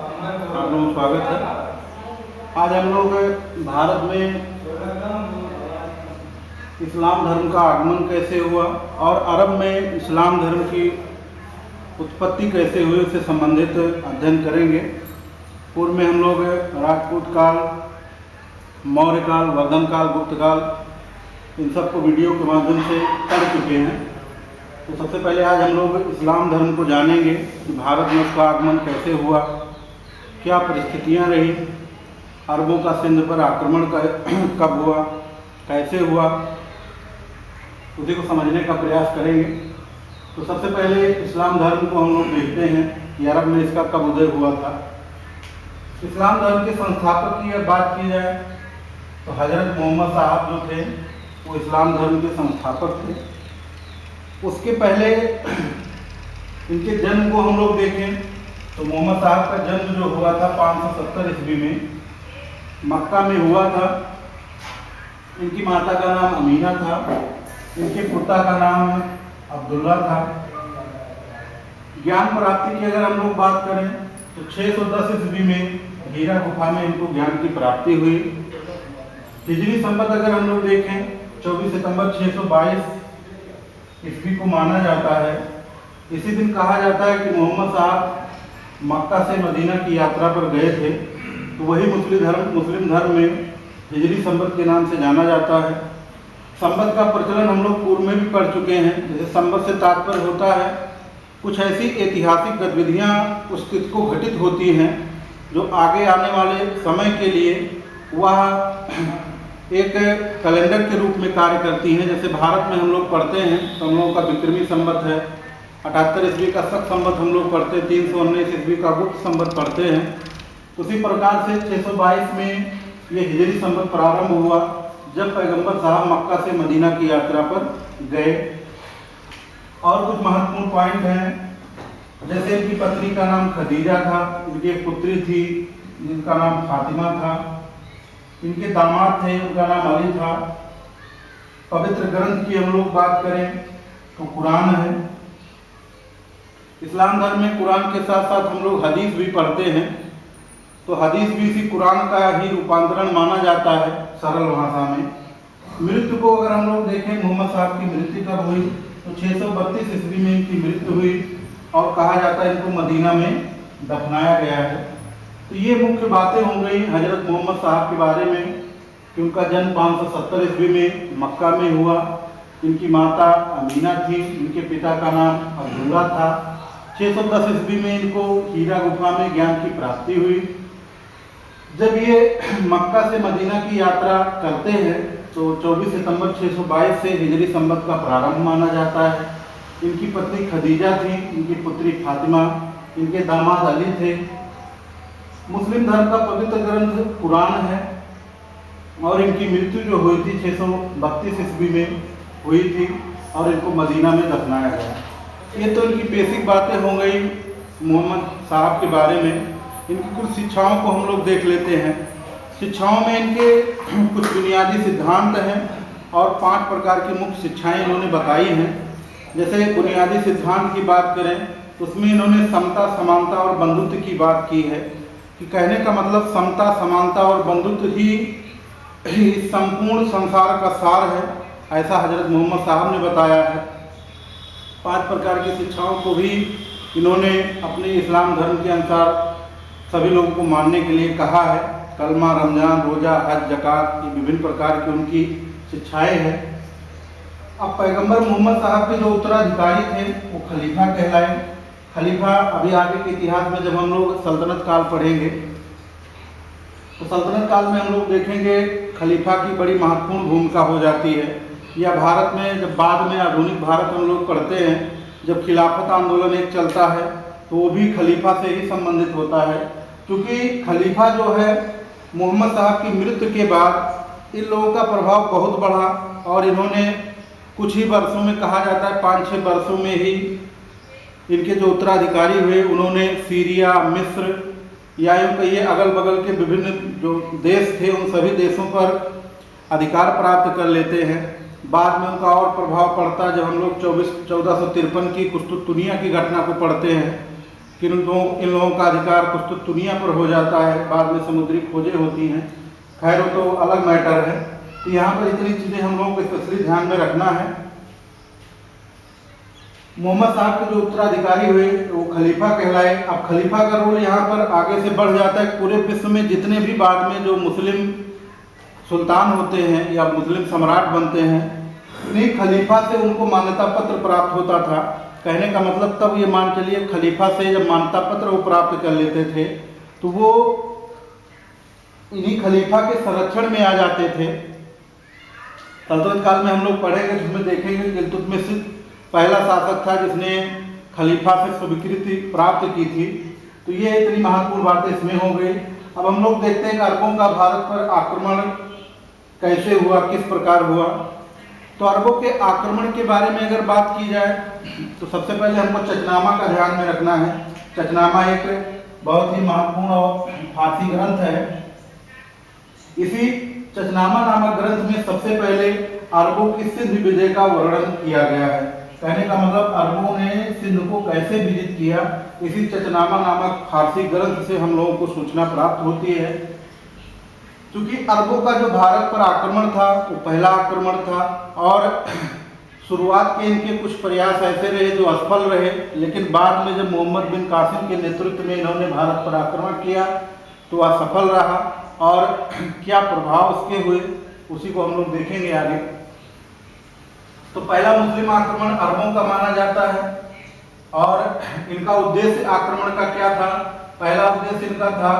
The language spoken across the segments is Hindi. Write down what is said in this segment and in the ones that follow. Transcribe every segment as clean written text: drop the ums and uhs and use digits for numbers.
आप लोगों का स्वागत है। आज हम लोग भारत में इस्लाम धर्म का आगमन कैसे हुआ और अरब में इस्लाम धर्म की उत्पत्ति कैसे हुई उससे संबंधित अध्ययन करेंगे। पूर्व में हम लोग राजपूत काल, मौर्य काल, वर्धन काल, गुप्त काल इन सबको वीडियो के माध्यम से कर चुके हैं। तो सबसे पहले आज हम लोग इस्लाम धर्म को जानेंगे कि भारत में उसका आगमन कैसे हुआ, क्या परिस्थितियां रही, अरबों का सिंध पर आक्रमण कब हुआ, कैसे हुआ, उसी को समझने का प्रयास करेंगे। तो सबसे पहले इस्लाम धर्म को हम लोग देखते हैं कि अरब में इसका कब उदय हुआ था। इस्लाम धर्म के संस्थापक की अगर बात की जाए तो हज़रत मोहम्मद साहब जो थे वो इस्लाम धर्म के संस्थापक थे। उसके पहले इनके जन्म को हम लोग देखें तो मोहम्मद साहब का जन्म जो हुआ था 570 ईस्वी में मक्का में हुआ था। इनकी माता का नाम अमीना था, इनके पिता का नाम अब्दुल्ला था। ज्ञान प्राप्ति की अगर हम लोग बात करें तो 610 ईस्वी में हीरा गुफा में इनको ज्ञान की प्राप्ति हुई। हिजरी संवत अगर हम लोग देखें 24 सितंबर 622 ईस्वी को माना जाता है। इसी दिन कहा जाता है कि मोहम्मद साहब मक्का से मदीना की यात्रा पर गए थे। तो वही मुस्लिम धर्म में हिजरी संवत के नाम से जाना जाता है। संवत का प्रचलन हम लोग पूर्व में भी पढ़ चुके हैं। जैसे संवत से तात्पर्य होता है कुछ ऐसी ऐतिहासिक गतिविधियाँ उस तिथि को घटित होती हैं जो आगे आने वाले समय के लिए वह एक कैलेंडर के रूप में कार्य करती हैं। जैसे भारत में हम लोग पढ़ते हैं तो हम लोगों का विक्रमी संवत है, 78 ईस्वी का शक संवत हम लोग पढ़ते हैं, 319 ईस्वी का गुप्त संवत पढ़ते हैं। उसी प्रकार से 622 में ये हिजरी संवत प्रारंभ हुआ जब पैगंबर साहब मक्का से मदीना की यात्रा पर गए। और कुछ महत्वपूर्ण पॉइंट हैं, जैसे इनकी पत्नी का नाम खदीजा था, इनकी एक पुत्री थी जिनका नाम फातिमा था, इनके दामाद थे उनका नाम अली था। पवित्र ग्रंथ की हम लोग बात करें तो कुरान है। इस्लाम धर्म में कुरान के साथ साथ हम लोग हदीस भी पढ़ते हैं। तो हदीस भी इसी कुरान का ही रूपांतरण माना जाता है सरल भाषा में। मृत्यु को अगर हम लोग देखें, मोहम्मद साहब की मृत्यु कब हुई तो 632 ईस्वी में इनकी मृत्यु हुई और कहा जाता है इनको मदीना में दफनाया गया है। तो ये मुख्य बातें हो गई हजरत मोहम्मद साहब के बारे में कि उनका जन्म 570 ईस्वी में मक्का में हुआ। इनकी माता अमीना थी, इनके पिता का नाम अब्दुल्ला था। 610 ईस्वी में इनको हीरा गुफा में ज्ञान की प्राप्ति हुई। जब ये मक्का से मदीना की यात्रा करते हैं तो 24 सितंबर 622 से हिजरी संवत का प्रारंभ माना जाता है। इनकी पत्नी खदीजा थी, इनकी पुत्री फातिमा, इनके दामाद अली थे। मुस्लिम धर्म का पवित्र ग्रंथ कुरान है और इनकी मृत्यु जो हुई थी 632 ईस्वी में हुई थी और इनको मदीना में दफनाया गया। ये तो इनकी बेसिक बातें हो गई मोहम्मद साहब के बारे में। इनकी कुछ शिक्षाओं को हम लोग देख लेते हैं। शिक्षाओं में इनके कुछ बुनियादी सिद्धांत हैं और 5 प्रकार की मुख्य शिक्षाएं इन्होंने बताई हैं। जैसे बुनियादी सिद्धांत की बात करें तो उसमें इन्होंने समता, समानता और बंधुत्व की बात की है कि कहने का मतलब समता, समानता और बंधुत्व ही संपूर्ण संसार का सार है, ऐसा हजरत मोहम्मद साहब ने बताया है। 5 प्रकार की शिक्षाओं को भी इन्होंने अपने इस्लाम धर्म के अनुसार सभी लोगों को मानने के लिए कहा है। कलमा, रमजान, रोज़ा, हज, ज़कात, ये विभिन्न प्रकार की उनकी शिक्षाएं हैं। अब पैगंबर मोहम्मद साहब के जो उत्तराधिकारी थे वो खलीफा कहलाए। खलीफा अभी आगे के इतिहास में जब हम लोग सल्तनत काल पढ़ेंगे तो सल्तनत काल में हम लोग देखेंगे खलीफा की बड़ी महत्वपूर्ण भूमिका हो जाती है। या भारत में जब बाद में आधुनिक भारत हम लोग पढ़ते हैं, जब खिलाफत आंदोलन एक चलता है तो वो भी खलीफा से ही संबंधित होता है। क्योंकि खलीफा जो है मोहम्मद साहब की मृत्यु के बाद इन लोगों का प्रभाव बहुत बढ़ा और इन्होंने कुछ ही वर्षों में, कहा जाता है 5-6 वर्षों में ही इनके जो उत्तराधिकारी हुए उन्होंने सीरिया, मिस्र या यूँ कहिए अगल बगल के विभिन्न जो देश थे उन सभी देशों पर अधिकार प्राप्त कर लेते हैं। बाद में उनका और प्रभाव पड़ता है जब हम लोग 1453 की कुस्तुनतुनिया की घटना को पढ़ते हैं कि इन लोगों का अधिकार कुछ तो दुनिया पर हो जाता है, बाद में समुद्री खोजें होती हैं। खैर वो तो अलग मैटर है। तो यहाँ पर इतनी चीज़ें हम लोगों को स्पेशली ध्यान में रखना है। मोहम्मद साहब के जो उत्तराधिकारी हुए वो खलीफा कहलाए। अब खलीफा का रोल यहाँ पर आगे से बढ़ जाता है। पूरे विश्व में जितने भी बाद में जो मुस्लिम सुल्तान होते हैं या मुस्लिम सम्राट बनते हैं, इन्हीं खलीफा से उनको मान्यता पत्र प्राप्त होता था। कहने का मतलब तब ये मान चलिए खलीफा से जब मान्यता पत्र वो प्राप्त कर लेते थे तो वो इन्हीं खलीफा के संरक्षण में आ जाते थे। सल्तनत काल में हम लोग पढ़ेंगे जिसमें देखेंगे कि इल्तुतमिश पहला शासक था जिसने खलीफा से स्वीकृति प्राप्त की थी। तो ये इतनी महत्वपूर्ण बातें इसमें हो गई। अब हम लोग देखते हैं कि अरबों का भारत पर आक्रमण कैसे हुआ, किस प्रकार हुआ। तो अरबों के आक्रमण के बारे में अगर बात की जाए तो सबसे पहले हमको चचनामा का ध्यान में रखना है। चचनामा एक बहुत ही महत्वपूर्ण और फारसी ग्रंथ है। इसी चचनामा नामक ग्रंथ में सबसे पहले अरबों की सिंध विजय का वर्णन किया गया है। कहने का मतलब अरबों ने सिंध को कैसे विजित किया, इसी चचनामा नामक फारसी ग्रंथ से हम लोगों को सूचना प्राप्त होती है। क्योंकि अरबों का जो भारत पर आक्रमण था वो पहला आक्रमण था और शुरुआत के इनके कुछ प्रयास ऐसे रहे जो असफल रहे, लेकिन बाद में जब मोहम्मद बिन कासिम के नेतृत्व में इन्होंने भारत पर आक्रमण किया तो वह सफल रहा। और क्या प्रभाव उसके हुए उसी को हम लोग देखेंगे आगे। तो पहला मुस्लिम आक्रमण अरबों का माना जाता है और इनका उद्देश्य आक्रमण का क्या था? पहला उद्देश्य इनका था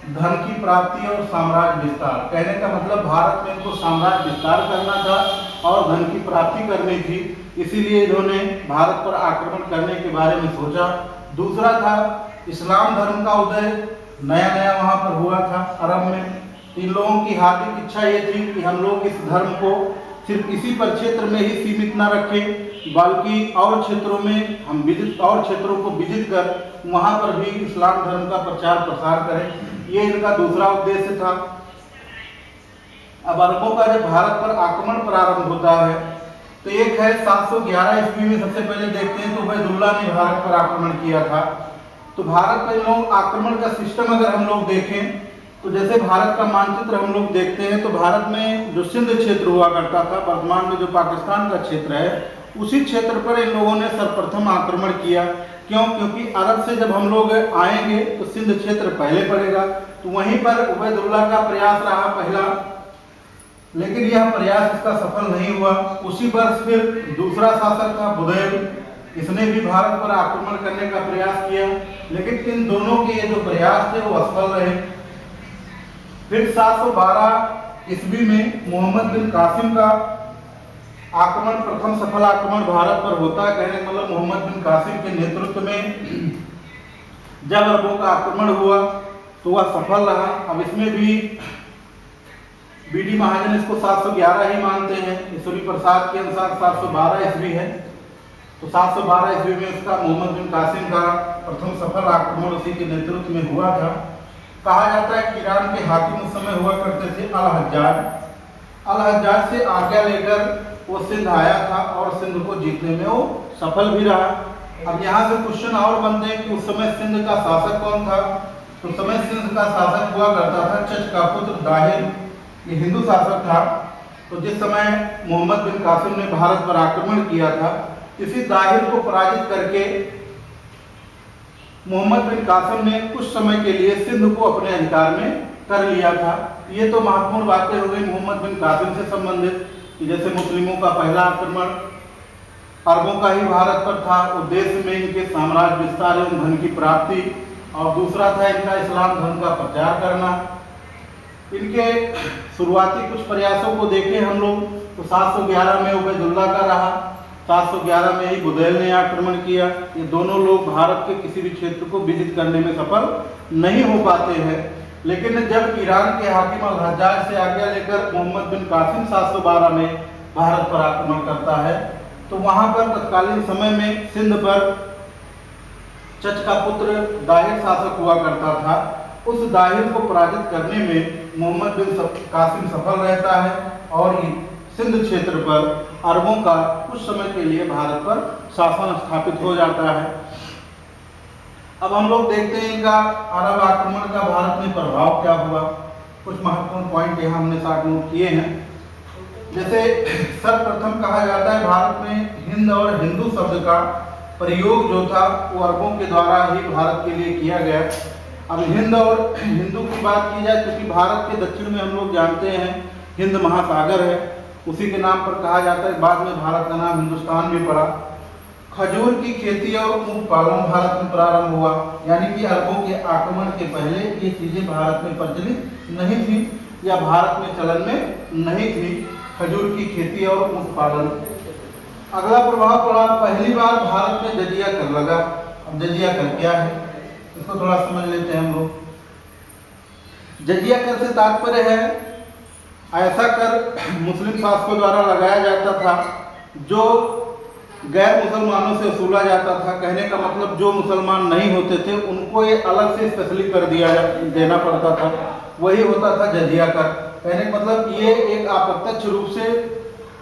धन की प्राप्ति और साम्राज्य विस्तार। कहने का मतलब भारत में इनको साम्राज्य विस्तार करना था और धन की प्राप्ति करनी थी, इसीलिए इन्होंने भारत पर आक्रमण करने के बारे में सोचा। दूसरा था इस्लाम धर्म का उदय, नया नया वहाँ पर हुआ था अरब में। इन लोगों की हार्दिक इच्छा ये थी कि हम लोग इस धर्म को सिर्फ इसी पर क्षेत्र में ही सीमित न रखें, बल्कि और क्षेत्रों में हम और क्षेत्रों को विजित कर वहाँ पर भी इस्लाम धर्म का प्रचार प्रसार करें। ये इनका दूसरा उद्देश्य था। अब अरबों का जब भारत पर आक्रमण प्रारंभ होता है तो एक है 711 ईस्वी में। सबसे पहले देखते हैं तो उबैदुल्ला ने भारत पर आक्रमण किया था। तो भारत पर लोग आक्रमण का सिस्टम अगर हम लोग देखें तो जैसे भारत का मानचित्र हम लोग देखते हैं तो भारत में जो सिंध क्षेत्र हुआ करता था, वर्तमान में जो पाकिस्तान का क्षेत्र है, उसी क्षेत्र पर इन लोगों ने सर्वप्रथम आक्रमण किया। क्यों? क्योंकि अरब से जब हम लोग आएंगे तो सिंध क्षेत्र पहले पड़ेगा। तो वहीं पर उबैदुल्ला का प्रयास रहा पहला, लेकिन यह प्रयास इसका सफल नहीं हुआ। उसी वर्ष फिर दूसरा शासक था बुदैल, इसने भी भारत पर आक्रमण करने का प्रयास किया, लेकिन इन दोनों के जो प्रयास थे वो असफल रहे। फिर 712 ईस्वी में मोहम्मद बिन कासिम का आक्रमण, प्रथम सफल आक्रमण भारत पर होता है। कहने का मतलब मोहम्मद बिन कासिम के नेतृत्व में जब अरबों का आक्रमण हुआ तो वह सफल रहा। अब इसमें भी बीडी महाजन इसको 711 ही मानते हैं, ईश्वरी प्रसाद के अनुसार 712 ईस्वी है। तो 712 ईस्वी में इसका मोहम्मद बिन कासिम का प्रथम सफल आक्रमण उसी के नेतृत्व में हुआ था। कहा जाता है कि ईरान के हाकिम उस समय हुआ करते थे अल-हज्जाज। अल-हज्जाज से आज्ञा लेकर वो सिंध आया था और सिंध को जीतने में वो सफल भी रहा। अब यहाँ से क्वेश्चन और बनते हैं कि उस समय सिंध का शासक कौन था? तो उस समय सिंध का शासक हुआ करता था चच का पुत्र दाहिर, ये हिंदू शासक था। तो जिस समय मोहम्मद बिन कासिम ने भारत पर आक्रमण किया था, इसी दाहिर को पराजित करके मोहम्मद बिन कासिम ने कुछ समय के लिए सिंध को अपने अधिकार में कर लिया था। ये तो महत्वपूर्ण बातें हो गई मोहम्मद बिन कासिम से संबंधित, कि जैसे मुस्लिमों का पहला आक्रमण अरबों का ही भारत पर था, उद्देश्य में इनके साम्राज्य विस्तार एवं धन की प्राप्ति, और दूसरा था इनका इस्लाम धर्म का प्रचार करना। इनके शुरुआती कुछ प्रयासों को देखें हम लोग तो 711 में उबैदुल्ला का रहा, 711 में ही बुदैल ने आक्रमण किया। ये दोनों लोग भारत के किसी भी क्षेत्र को विजित करने में सफल नहीं हो पाते हैं। लेकिन जब ईरान के हाकिम अल-हज्जाज से आज्ञा लेकर मोहम्मद बिन कासिम 712 में भारत पर आक्रमण करता है तो वहाँ पर तत्कालीन समय में सिंध पर चच का पुत्र दाहिर शासक हुआ करता था। उस दाहिर को पराजित करने में मोहम्मद बिन कासिम सफल रहता है और सिंध क्षेत्र पर अरबों का कुछ समय के लिए भारत पर शासन स्थापित हो जाता है। अब हम लोग देखते हैं इनका अरब आक्रमण का भारत में प्रभाव क्या हुआ। कुछ महत्वपूर्ण पॉइंट यहाँ हमने साथ नोट किए हैं। जैसे सर्वप्रथम कहा जाता है भारत में हिंद और हिंदू शब्द का प्रयोग जो था वो अरबों के द्वारा ही भारत के लिए किया गया। अब हिंद और हिंदू की बात की जाए, क्योंकि भारत के दक्षिण में हम लोग जानते हैं हिंद महासागर है, उसी के नाम पर कहा जाता है। बाद में भारत का नाम हिंदुस्तान भी पड़ा। खजूर की खेती और ऊँट पालन भारत में प्रारंभ हुआ, यानी कि अरबों के आक्रमण के पहले ये चीज़ें भारत में प्रचलित नहीं थी या भारत में चलन में नहीं थी, खजूर की खेती और ऊँट पालन। अगला प्रभाव पड़ा, पहली बार भारत में जजिया कर लगा। अब जजिया कर क्या है इसको थोड़ा समझ लेते हैं हम लोग। जजिया कर से तात्पर्य है ऐसा कर मुस्लिम शासकों द्वारा लगाया जाता था जो गैर मुसलमानों से वसूला जाता था। कहने का मतलब जो मुसलमान नहीं होते थे उनको ये अलग से स्पेशली कर देना पड़ता था, वही होता था जजिया कर। कहने का मतलब ये एक अप्रत्यक्ष रूप से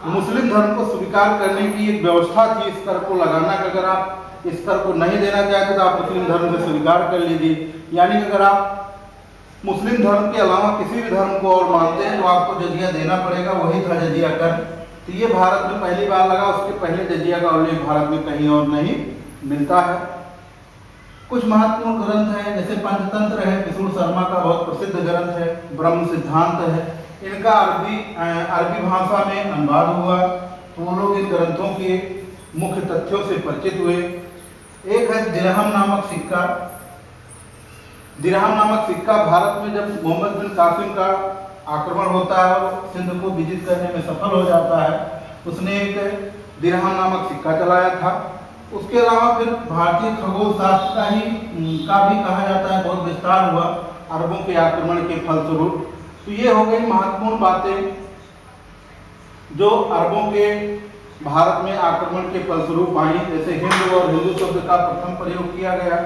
मुस्लिम धर्म को स्वीकार करने की एक व्यवस्था थी इस कर को लगाना, कि अगर आप इस कर को नहीं देना चाहते तो आप मुस्लिम धर्म से स्वीकार कर लीजिए। यानी कि अगर आप मुस्लिम धर्म के अलावा किसी भी धर्म को और मानते हैं तो आपको जजिया देना पड़ेगा, वही था जजिया कर। तो ये भारत में पहली बार लगा, उसके पहले जजिया का उल्लेख भारत में कहीं और नहीं मिलता है। कुछ महत्वपूर्ण ग्रंथ हैं, जैसे पंचतंत्र है, किशोर शर्मा का बहुत प्रसिद्ध ग्रंथ है, ब्रह्म सिद्धांत है, इनका अरबी भाषा में अनुवाद हुआ, तो वो लोग इन ग्रंथों के मुख्य तथ्यों से परिचित हुए। एक है दिरहम नामक सिक्का। दिरहम नामक सिक्का भारत में जब मोहम्मद बिन कासिम का आक्रमण होता है और सिंध को विजित करने में सफल हो जाता है, उसने एक दिरहम नामक सिक्का चलाया था। उसके अलावा फिर भारतीय खगोल शास्त्र का भी कहा जाता है बहुत विस्तार हुआ अरबों के आक्रमण के फलस्वरूप। तो ये हो गई महत्वपूर्ण बातें जो अरबों के भारत में आक्रमण के फलस्वरूप आई। जैसे हिंद और हिंदू शब्द का प्रथम प्रयोग किया गया,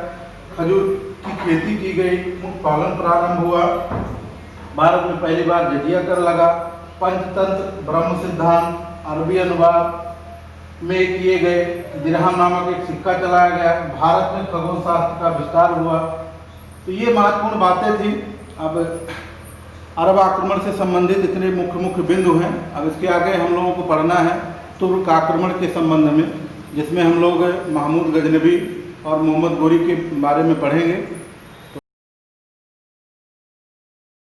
खजूर की खेती की गई, ऊँट पालन प्रारंभ हुआ, भारत में पहली बार जजिया कर लगा, पंचतंत्र, ब्रह्म सिद्धांत, अरबी अनुवाद में किए गए, दिरहम नामक एक सिक्का चलाया गया, भारत में खगोल शास्त्र का विस्तार हुआ। तो ये महत्वपूर्ण बातें थी। अब अरब आक्रमण से संबंधित इतने मुख्य बिंदु हैं। अब इसके आगे हम लोगों को पढ़ना है तुर्क आक्रमण के संबंध में, जिसमें हम लोग महमूद गजनबी और मोहम्मद गोरी के बारे में पढ़ेंगे।